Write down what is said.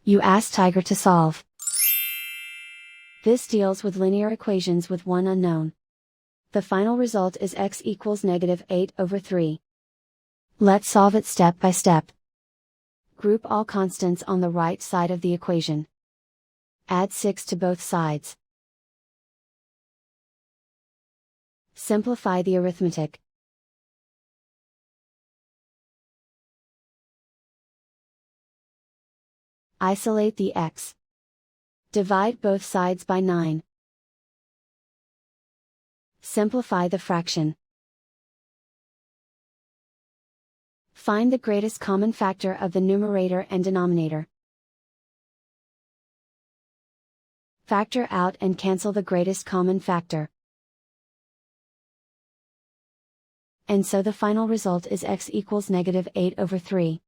You ask Tiger to solve. This deals with linear equations with one unknown. The final result is x equals -8/3. Let's solve it step by step. Group all constants on the right side of the equation. Add 6 to both sides. Simplify the arithmetic. Isolate the x. Divide both sides by 9. Simplify the fraction. Find the greatest common factor of the numerator and denominator. Factor out and cancel the greatest common factor. And so the final result is x equals -8/3.